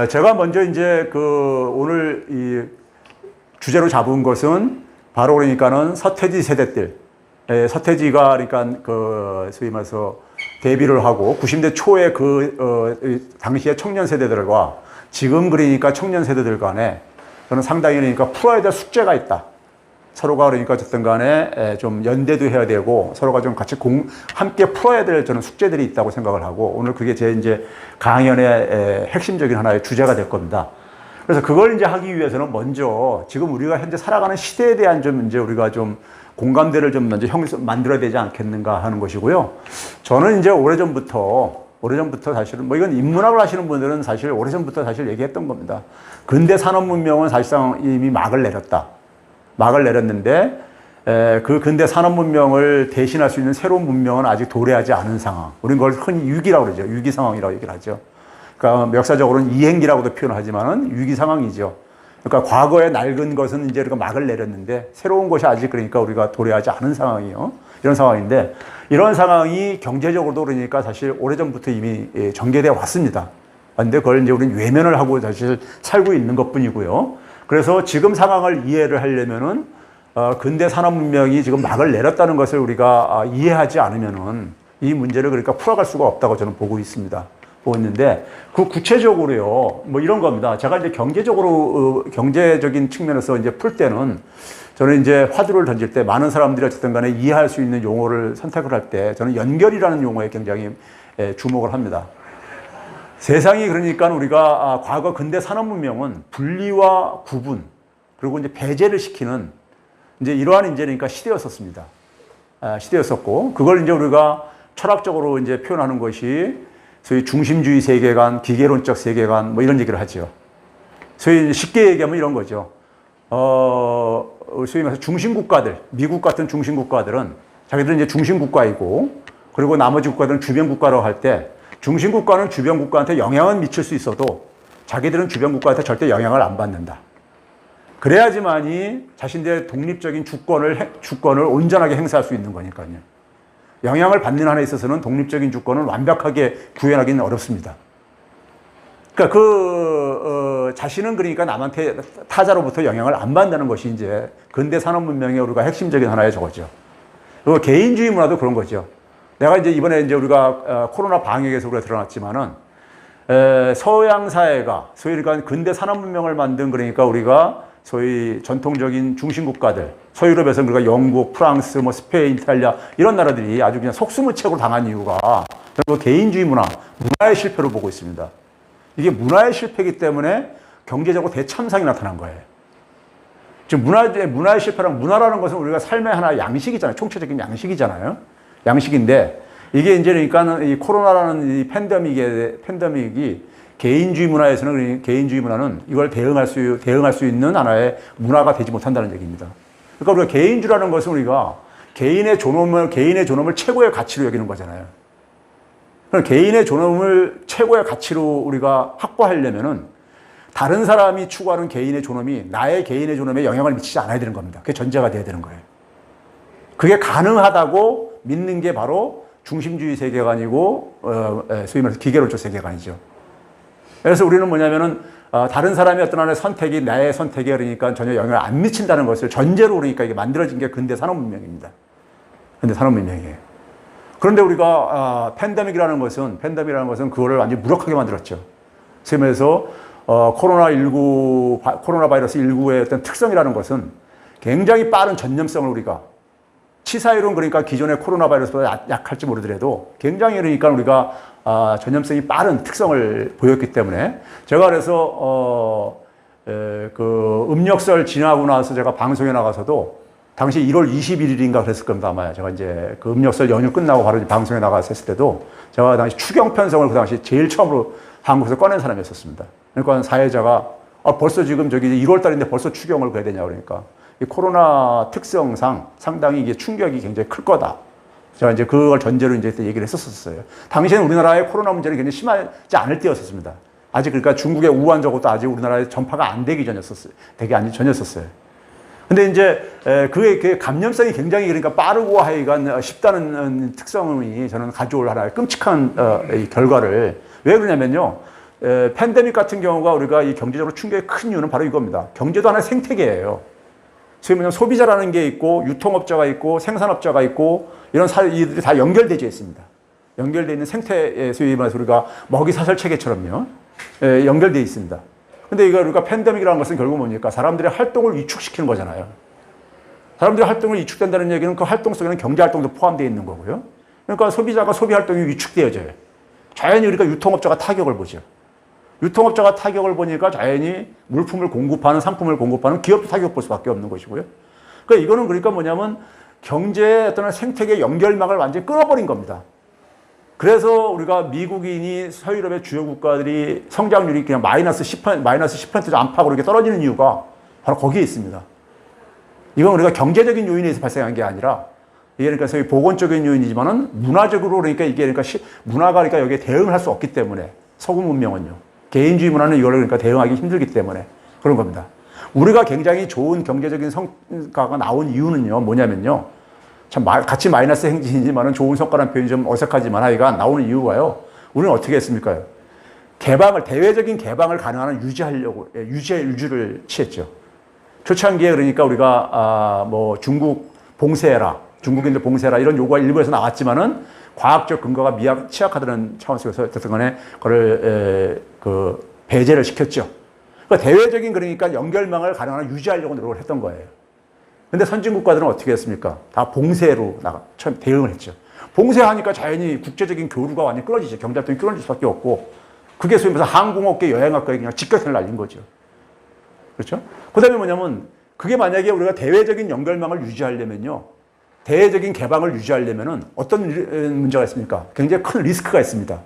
제가 먼저 이제 오늘 이 주제로 잡은 것은 바로 그러니까는 서태지 세대들, 서태지가 그러니까 소위 말해서 데뷔를 하고 90대 초에 당시의 청년 세대들과 지금 그러니까 청년 세대들 간에 저는 상당히 그러니까 풀어야 될 숙제가 있다. 서로가 그러니까 어쨌든 간에 좀 연대도 해야 되고 서로가 좀 같이 함께 풀어야 될 저는 숙제들이 있다고 생각을 하고 오늘 그게 제 이제 강연의 핵심적인 하나의 주제가 될 겁니다. 그래서 그걸 이제 하기 위해서는 먼저 지금 우리가 현재 살아가는 시대에 대한 좀 이제 우리가 좀 공감대를 좀 먼저 만들어야 되지 않겠는가 하는 것이고요. 저는 이제 오래전부터 사실은 이건 인문학을 하시는 분들은 사실 오래전부터 사실 얘기했던 겁니다. 근대 산업문명은 사실상 이미 막을 내렸는데 그 근대 산업문명을 대신할 수 있는 새로운 문명은 아직 도래하지 않은 상황. 우리는 그걸 흔히 위기라고 그러죠. 위기 상황이라고 얘기를 하죠. 그러니까 역사적으로는 이행기라고도 표현하지만은 위기 상황이죠. 그러니까 과거에 낡은 것은 이제 우리가 막을 내렸는데 새로운 것이 아직 그러니까 우리가 도래하지 않은 상황이에요. 이런 상황인데 이런 상황이 경제적으로도 그러니까 사실 오래전부터 이미 전개되어 왔습니다. 그런데 그걸 이제 우리는 외면을 하고 사실 살고 있는 것 뿐이고요. 그래서 지금 상황을 이해를 하려면은 근대 산업 문명이 지금 막을 내렸다는 것을 우리가 이해하지 않으면은 이 문제를 그러니까 풀어갈 수가 없다고 저는 보고 있습니다. 보고 있는데 그 구체적으로요 이런 겁니다. 제가 이제 경제적인 측면에서 이제 풀 때는 저는 이제 화두를 던질 때 많은 사람들이 어쨌든 간에 이해할 수 있는 용어를 선택을 할 때 저는 연결이라는 용어에 굉장히 주목을 합니다. 세상이 그러니까 우리가 과거 근대 산업문명은 분리와 구분 그리고 이제 배제를 시키는 이제 이러한 이제 그러니까 시대였었습니다. 시대였었고 그걸 이제 우리가 철학적으로 이제 표현하는 것이 소위 중심주의 세계관, 기계론적 세계관 이런 얘기를 하죠. 소위 쉽게 얘기하면 이런 거죠. 소위 말해서 중심국가들, 미국 같은 중심국가들은 자기들은 이제 중심국가이고 그리고 나머지 국가들은 주변국가라고 할 때 중심국가는 주변국가한테 영향은 미칠 수 있어도 자기들은 주변국가한테 절대 영향을 안 받는다. 그래야지만이 자신들의 독립적인 주권을 온전하게 행사할 수 있는 거니까요. 영향을 받는 한에 있어서는 독립적인 주권을 완벽하게 구현하기는 어렵습니다. 그러니까 자신은 그러니까 남한테 타자로부터 영향을 안 받는다는 것이 이제 근대 산업 문명의 우리가 핵심적인 하나의 저거죠. 그리고 개인주의 문화도 그런 거죠. 내가 이제 이번에 이제 우리가 코로나 방역에서 우리가 드러났지만은 서양 사회가 소위 그러니까 근대 산업 문명을 만든 그러니까 우리가 소위 전통적인 중심국가들, 서유럽에서는 우리가 영국, 프랑스, 스페인, 이탈리아 이런 나라들이 아주 그냥 속수무책으로 당한 이유가 저는 개인주의 문화의 실패로 보고 있습니다. 이게 문화의 실패이기 때문에 경제적으로 대참상이 나타난 거예요. 지금 문화의 실패랑 문화라는 것은 우리가 삶의 하나 양식이잖아요. 총체적인 양식이잖아요. 양식인데 이게 이제 그러니까 이 코로나라는 이 팬데믹이 개인주의 문화는 이걸 대응할 수 있는 하나의 문화가 되지 못한다는 얘기입니다. 그러니까 우리가 개인주의라는 것은 우리가 개인의 존엄을 최고의 가치로 여기는 거잖아요. 그럼 개인의 존엄을 최고의 가치로 우리가 확보하려면은 다른 사람이 추구하는 개인의 존엄이 나의 개인의 존엄에 영향을 미치지 않아야 되는 겁니다. 그게 전제가 돼야 되는 거예요. 그게 가능하다고 믿는 게 바로 중심주의 세계관이고 소위 말해서 기계론적 세계관이죠. 그래서 우리는 뭐냐면은 다른 사람의 어떤 하나의 선택이 나의 선택에 그러니까 전혀 영향을 안 미친다는 것을 전제로 그러니까 이게 만들어진 게 근대 산업문명입니다. 근대 산업문명이에요. 그런데 우리가 팬데믹이라는 것은 그거를 완전히 무력하게 만들었죠. 소위 말해서 코로나 바이러스 19의 어떤 특성이라는 것은 굉장히 빠른 전염성을 우리가 치사율은 그러니까 기존의 코로나 바이러스보다 약할지 모르더라도 굉장히 그러니까 우리가 전염성이 빠른 특성을 보였기 때문에 제가 그래서 음력설 지나고 나서 제가 방송에 나가서도 당시 1월 21일인가 그랬을 겁니다. 아마 제가 이제 그 음력설 연휴 끝나고 바로 방송에 나갔을 때도 제가 당시 추경편성을 그 당시 제일 처음으로 한국에서 꺼낸 사람이었었습니다. 그러니까 사회자가 벌써 지금 저기 1월 달인데 벌써 추경을 그래야 되냐 그러니까 이 코로나 특성상 상당히 이게 충격이 굉장히 클 거다. 제가 이제 그걸 전제로 이제 얘기를 했었어요. 당시에는 우리나라의 코로나 문제는 굉장히 심하지 않을 때였었습니다. 아직 그러니까 중국의 우한 저것도 아직 우리나라에 전파가 안 되기 전이었었어요. 전이었었어요. 근데 이제 그게 감염성이 굉장히 그러니까 빠르고 하여간 쉽다는 특성이 저는 가져올 하나의 끔찍한 이 결과를 왜 그러냐면요. 팬데믹 같은 경우가 우리가 이 경제적으로 충격이 큰 이유는 바로 이겁니다. 경제도 하나의 생태계예요. 지금 그냥 소비자라는 게 있고 유통업자가 있고 생산업자가 있고 이런 이들이 다 연결되어 있습니다. 연결되어 있는 생태에 소위 말해서 우리가 먹이사슬 체계처럼요. 연결되어 있습니다. 근데 이거 우리가 팬데믹이라는 것은 결국 뭡니까? 사람들의 활동을 위축시키는 거잖아요. 사람들의 활동을 위축된다는 얘기는 그 활동 속에는 경제활동도 포함되어 있는 거고요. 그러니까 소비자가 소비활동이 위축되어져요. 자연히 우리가 유통업자가 타격을 보죠. 유통업자가 타격을 보니까 자연히 물품을 공급하는 상품을 공급하는 기업도 타격 볼 수밖에 없는 것이고요. 그러니까 이거는 그러니까 뭐냐면 경제의 어떤 생태계 연결망을 완전히 끊어버린 겁니다. 그래서 우리가 미국인이 서유럽의 주요 국가들이 성장률이 그냥 마이너스 10% 안팎으로 이렇게 떨어지는 이유가 바로 거기에 있습니다. 이건 우리가 경제적인 요인에서 발생한 게 아니라 이게 그러니까 소위 보건적인 요인이지만은 문화적으로 그러니까 이게 그러니까 문화가 그러니까 여기에 대응을 할 수 없기 때문에 서구 문명은요. 개인주의 문화는 이걸 그러니까 대응하기 힘들기 때문에 그런 겁니다. 우리가 굉장히 좋은 경제적인 성과가 나온 이유는요, 뭐냐면요. 참 같이 마이너스 행진이지만은 좋은 성과라는 표현이 좀 어색하지만 하여간 나오는 이유가요. 우리는 어떻게 했습니까? 대외적인 개방을 가능한 유지를 취했죠. 초창기에 그러니까 우리가, 중국 봉쇄해라, 중국인들 봉쇄해라 이런 요구가 일부에서 나왔지만은 과학적 근거가 취약하다는 차원 속에서 어쨌든 간에 그걸, 배제를 시켰죠. 그러니까 대외적인 그러니까 연결망을 가능한 유지하려고 노력을 했던 거예요. 근데 선진국가들은 어떻게 했습니까? 다 봉쇄로 처음 대응을 했죠. 봉쇄하니까 자연히 국제적인 교류가 완전히 끊어지죠. 경제활동이 끊어질 수밖에 없고. 그게 소위 말해서 항공업계, 여행업계에 그냥 직격탄을 날린 거죠. 그렇죠? 그 다음에 뭐냐면, 그게 만약에 우리가 대외적인 연결망을 유지하려면요. 대외적인 개방을 유지하려면은 어떤 문제가 있습니까? 굉장히 큰 리스크가 있습니다.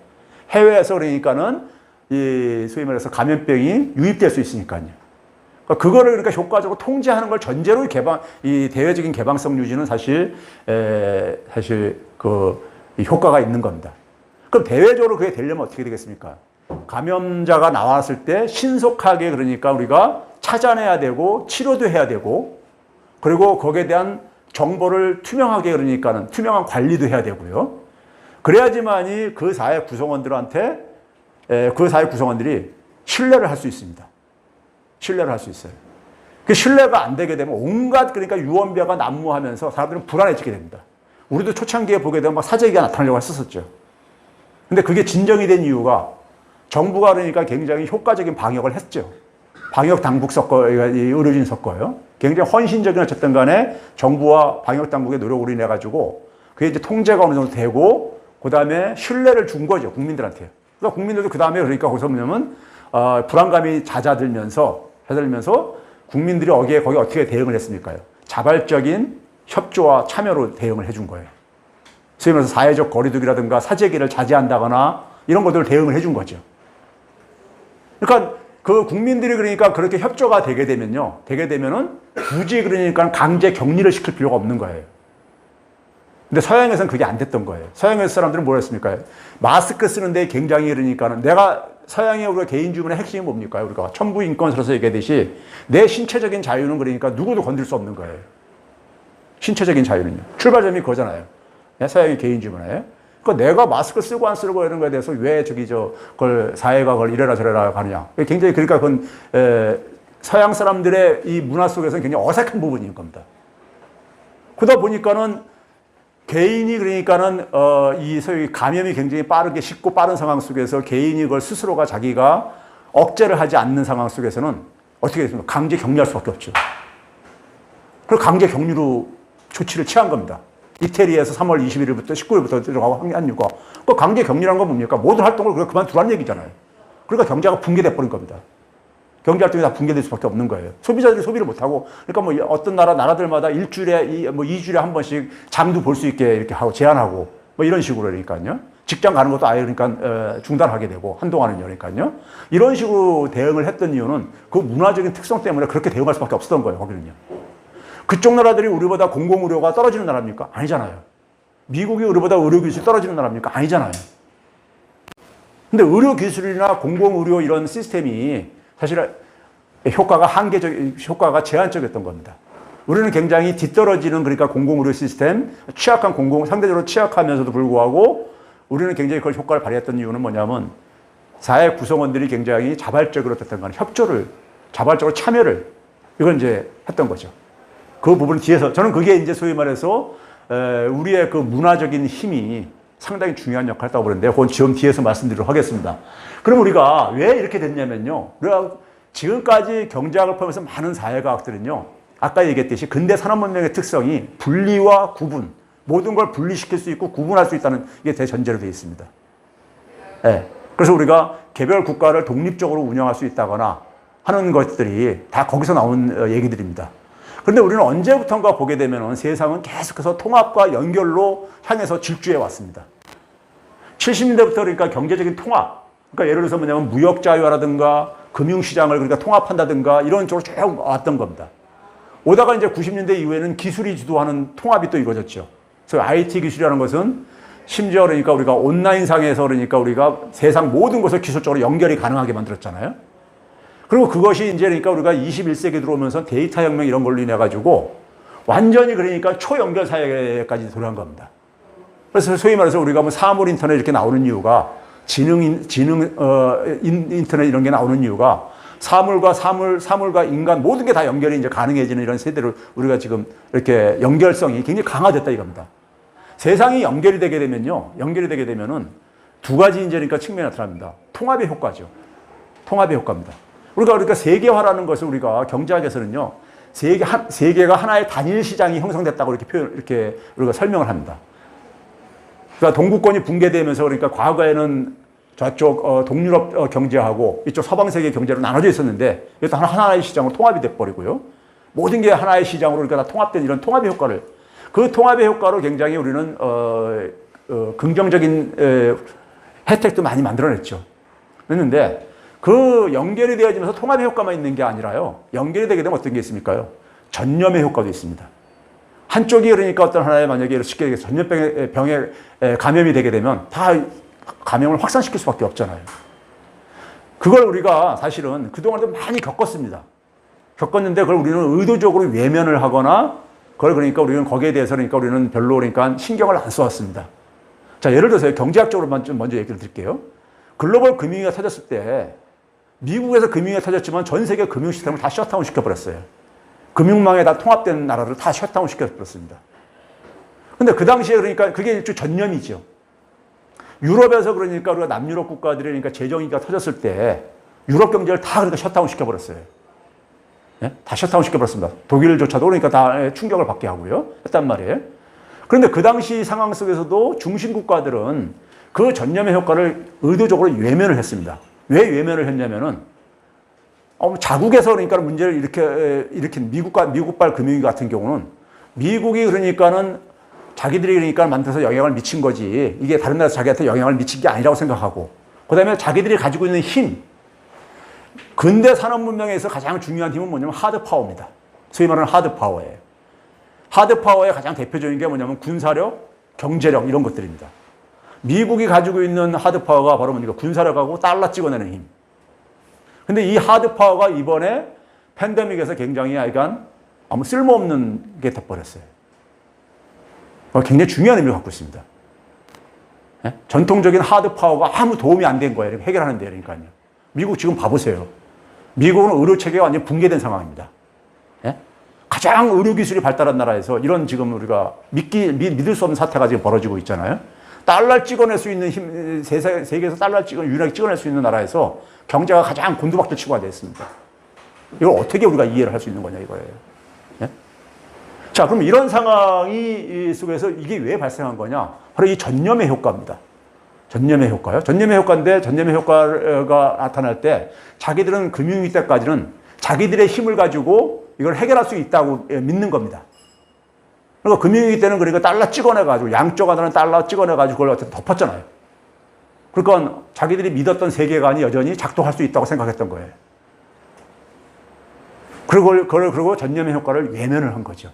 해외에서 그러니까는 이 소위 말해서 감염병이 유입될 수 있으니까요. 그거를 그러니까 효과적으로 통제하는 걸 전제로 이 대외적인 개방성 유지는 사실 이 효과가 있는 겁니다. 그럼 대외적으로 그게 되려면 어떻게 되겠습니까? 감염자가 나왔을 때 신속하게 그러니까 우리가 찾아내야 되고 치료도 해야 되고 그리고 거기에 대한 정보를 투명하게 그러니까는 투명한 관리도 해야 되고요. 그래야지만이 그 사회 구성원들이 신뢰를 할 수 있습니다. 신뢰를 할 수 있어요. 그 신뢰가 안 되게 되면 온갖 그러니까 유언비어가 난무하면서 사람들은 불안해지게 됩니다. 우리도 초창기에 보게 되면 막 사재기가 나타나려고 했었죠. 근데 그게 진정이 된 이유가 정부가 그러니까 굉장히 효과적인 방역을 했죠. 방역 당국 의료진 섞어요. 굉장히 헌신적인 어쨌든 간에 정부와 방역 당국의 노력으로 인해 가지고 그게 이제 통제가 어느 정도 되고 그 다음에 신뢰를 준 거죠. 국민들한테. 그러니까 국민들도 그 다음에 그러니까 거기서 보면 불안감이 잦아들면서 국민들이 거기 어떻게 대응을 했습니까? 자발적인 협조와 참여로 대응을 해준 거예요. 소위 말해서 사회적 거리두기라든가 사재기를 자제한다거나 이런 것들을 대응을 해준 거죠. 그러니까 그 국민들이 그러니까 그렇게 협조가 되게 되면은 굳이 그러니까 강제 격리를 시킬 필요가 없는 거예요. 근데 서양에서는 그게 안 됐던 거예요. 서양에서 사람들은 뭘 했습니까? 마스크 쓰는데 굉장히 그러니까는 서양의 우리가 개인주의문의 핵심이 뭡니까? 우리가 천부인권서에서 얘기하듯이 내 신체적인 자유는 그러니까 누구도 건들 수 없는 거예요. 신체적인 자유는요. 출발점이 그거잖아요. 서양의 개인주의문화예요. 그러니까 내가 마스크 쓰고 안 쓰고 이런 거에 대해서 왜 그걸 사회가 그걸 이래라 저래라 하느냐. 굉장히 그러니까 그건 서양 사람들의 이 문화 속에서는 굉장히 어색한 부분인 겁니다. 그러다 보니까는 개인이 그러니까는 이 소위 감염이 굉장히 쉽고 빠른 상황 속에서 개인이 그걸 스스로가 자기가 억제를 하지 않는 상황 속에서는 어떻게 됐습니까? 강제 격리할 수밖에 없죠. 그리고 강제 격리로 조치를 취한 겁니다. 이태리에서 3월 21일부터 19일부터 들어가고 한 이유가 그 강제 격리라는 건 뭡니까? 모든 활동을 그만두라는 얘기잖아요. 그러니까 경제가 붕괴돼 버린 겁니다. 경제 활동이 다 붕괴될 수밖에 없는 거예요. 소비자들이 소비를 못하고, 그러니까 뭐 어떤 나라들마다 일주일에, 2주일에 한 번씩 장도 볼 수 있게 이렇게 하고 제한하고 뭐 이런 식으로 그러니까요. 직장 가는 것도 아예 그러니까 중단하게 되고 한동안은요. 그러니까요. 이런 식으로 대응을 했던 이유는 그 문화적인 특성 때문에 그렇게 대응할 수밖에 없었던 거예요. 거기는요. 그쪽 나라들이 우리보다 공공의료가 떨어지는 나라입니까? 아니잖아요. 미국이 우리보다 의료기술이 떨어지는 나라입니까? 아니잖아요. 근데 의료기술이나 공공의료 이런 시스템이 사실 효과가 제한적이었던 겁니다. 우리는 굉장히 뒤떨어지는 그러니까 공공의료 시스템, 상대적으로 취약하면서도 불구하고 우리는 굉장히 그걸 효과를 발휘했던 이유는 뭐냐면 사회 구성원들이 굉장히 자발적으로 어떤 간에 자발적으로 참여를, 이걸 이제 했던 거죠. 그 부분 뒤에서, 저는 그게 이제 소위 말해서, 우리의 그 문화적인 힘이 상당히 중요한 역할을 했다고 그러는데, 그건 지금 뒤에서 말씀드리도록 하겠습니다. 그럼 우리가 왜 이렇게 됐냐면요. 우리가 지금까지 경제학을 포함해서 많은 사회과학들은요, 아까 얘기했듯이 근대 산업문명의 특성이 분리와 구분, 모든 걸 분리시킬 수 있고 구분할 수 있다는 게 대전제로 되어 있습니다. 네. 그래서 우리가 개별 국가를 독립적으로 운영할 수 있다거나 하는 것들이 다 거기서 나온 얘기들입니다. 그런데 우리는 언제부턴가 보게 되면 세상은 계속해서 통합과 연결로 향해서 질주해 왔습니다. 70년대부터 그러니까 경제적인 통합, 그러니까 예를 들어서 뭐냐면 무역 자유화라든가 금융시장을 그러니까 통합한다든가 이런 쪽으로 쭉 왔던 겁니다. 오다가 이제 90년대 이후에는 기술이 주도하는 통합이 또 이루어졌죠. 그래서 IT 기술이라는 것은 심지어 그러니까 우리가 온라인상에서 그러니까 우리가 세상 모든 것을 기술적으로 연결이 가능하게 만들었잖아요. 그리고 그것이 이제 그러니까 우리가 21세기 들어오면서 데이터 혁명 이런 걸로 인해 가지고 완전히 그러니까 초연결 사회까지 들어간 겁니다. 그래서 소위 말해서 우리가 뭐 사물 인터넷 이렇게 나오는 이유가 인터넷 이런 게 나오는 이유가 사물과 인간 모든 게 다 연결이 이제 가능해지는 이런 세대를 우리가 지금 이렇게 연결성이 굉장히 강화됐다 이겁니다. 세상이 연결이 되게 되면은 두 가지 이제 그러니까 측면이 나타납니다. 통합의 효과죠. 통합의 효과입니다. 그러니까 세계화라는 것을 우리가 경제학에서는요, 세계가 하나의 단일 시장이 형성됐다고 이렇게 우리가 설명을 합니다. 그러니까 동구권이 붕괴되면서 그러니까 과거에는 저쪽 동유럽 경제하고 이쪽 서방 세계 경제로 나눠져 있었는데 이것도 하나의 시장으로 통합이 돼 버리고요. 모든 게 하나의 시장으로 그러니까 다 통합된 이런 통합의 효과를, 그 통합의 효과로 굉장히 우리는 긍정적인 혜택도 많이 만들어냈죠. 그랬는데 그 연결이 되어지면서 통합의 효과만 있는 게 아니라요. 연결이 되게 되면 어떤 게 있습니까요? 전염의 효과도 있습니다. 한쪽이 그러니까 어떤 하나의 만약에 쉽게 얘기해서 전염병에 감염이 되게 되면 다 감염을 확산시킬 수밖에 없잖아요. 그걸 우리가 사실은 그동안도 많이 겪었습니다. 겪었는데 그걸 우리는 의도적으로 외면을 하거나 그걸 그러니까 우리는 거기에 대해서 그러니까 우리는 별로 그러니까 신경을 안 써왔습니다. 자, 예를 들어서 경제학적으로만 좀 먼저 얘기를 드릴게요. 글로벌 금융위기가 터졌을 때 미국에서 금융위기가 터졌지만 전 세계 금융 시스템을 다 셧다운 시켜버렸어요. 금융망에 다 통합된 나라를 다 셧다운 시켜버렸습니다. 근데 그 당시에 그러니까 그게 일종의 전념이죠. 유럽에서 그러니까 우리가 남유럽 국가들이 그러니까 재정위기가 터졌을 때 유럽 경제를 다 그러니까 셧다운 시켜버렸어요. 예? 다 셧다운 시켜버렸습니다. 독일조차도 그러니까 다 충격을 받게 하고요. 했단 말이에요. 그런데 그 당시 상황 속에서도 중심 국가들은 그 전념의 효과를 의도적으로 외면을 했습니다. 왜 외면을 했냐면은 자국에서 그러니까 문제를 일으킨 미국발 금융위기 같은 경우는 미국이 그러니까는 자기들이 그러니까 만들어서 영향을 미친 거지 이게 다른 나라에서 자기한테 영향을 미친 게 아니라고 생각하고, 그 다음에 자기들이 가지고 있는 힘, 근대 산업 문명에서 가장 중요한 힘은 뭐냐면 하드 파워입니다. 소위 말하는 하드 파워예요. 하드 파워의 가장 대표적인 게 뭐냐면 군사력, 경제력 이런 것들입니다. 미국이 가지고 있는 하드 파워가 바로 뭡니까? 군사력하고 달러 찍어내는 힘. 근데 이 하드 파워가 이번에 팬데믹에서 굉장히 약간 아무 쓸모없는 게 돼버렸어요. 굉장히 중요한 의미를 갖고 있습니다. 예? 전통적인 하드 파워가 아무 도움이 안 된 거예요. 해결하는 데 그러니까요. 미국 지금 봐보세요. 미국은 의료 체계가 완전히 붕괴된 상황입니다. 예? 가장 의료 기술이 발달한 나라에서 이런 지금 우리가 믿을 수 없는 사태가 지금 벌어지고 있잖아요. 달러를 찍어낼 수 있는 힘, 세계에서 달러를 유일하게 찍어낼 수 있는 나라에서 경제가 가장 곤두박질치고가 됐습니다. 이걸 어떻게 우리가 이해를 할 수 있는 거냐 이거예요. 예? 자, 그럼 이런 상황이 속에서 이게 왜 발생한 거냐? 바로 이 전념의 효과입니다. 전념의 효과요. 전념의 효과인데 전념의 효과가 나타날 때 자기들은 금융위기 때까지는 자기들의 힘을 가지고 이걸 해결할 수 있다고 믿는 겁니다. 그러니까 금융위기 때는 그러니까 달러 찍어내가지고 양쪽 하나는 달러 찍어내가지고 그걸 어떻게 덮었잖아요. 그러니까 자기들이 믿었던 세계관이 여전히 작동할 수 있다고 생각했던 거예요. 그리고 전념의 효과를 외면을 한 거죠.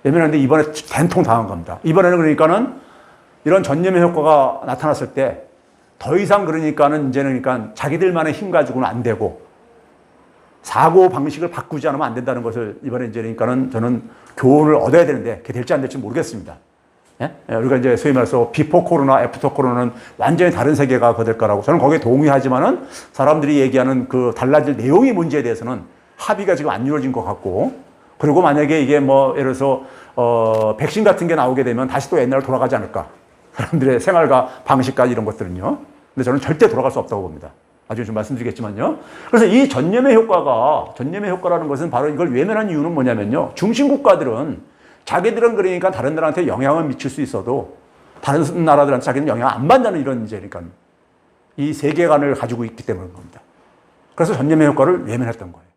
외면했는데 이번에 된통 당한 겁니다. 이번에는 그러니까는 이런 전념의 효과가 나타났을 때 더 이상 그러니까는 이제는 그러니까 자기들만의 힘 가지고는 안 되고 사고 방식을 바꾸지 않으면 안 된다는 것을 이번에 이제 그러니까는 저는 교훈을 얻어야 되는데 그게 될지 안 될지 모르겠습니다. 우리가 이제 소위 말해서 비포 코로나, 애프터 코로나는 완전히 다른 세계가 될 거라고 저는 거기에 동의하지만은 사람들이 얘기하는 그 달라질 내용이 문제에 대해서는 합의가 지금 안 이루어진 것 같고 그리고 만약에 이게 뭐 예를 들어서 백신 같은 게 나오게 되면 다시 또 옛날로 돌아가지 않을까. 사람들의 생활과 방식까지 이런 것들은요. 근데 저는 절대 돌아갈 수 없다고 봅니다. 나중에 좀 말씀드리겠지만요. 그래서 이 전염의 효과라는 것은 바로 이걸 외면한 이유는 뭐냐면요. 중심국가들은 자기들은 그러니까 다른 나라한테 영향을 미칠 수 있어도 다른 나라들한테 자기는 영향을 안 받는 이런 이제 그러니까 이 세계관을 가지고 있기 때문인 겁니다. 그래서 전염의 효과를 외면했던 거예요.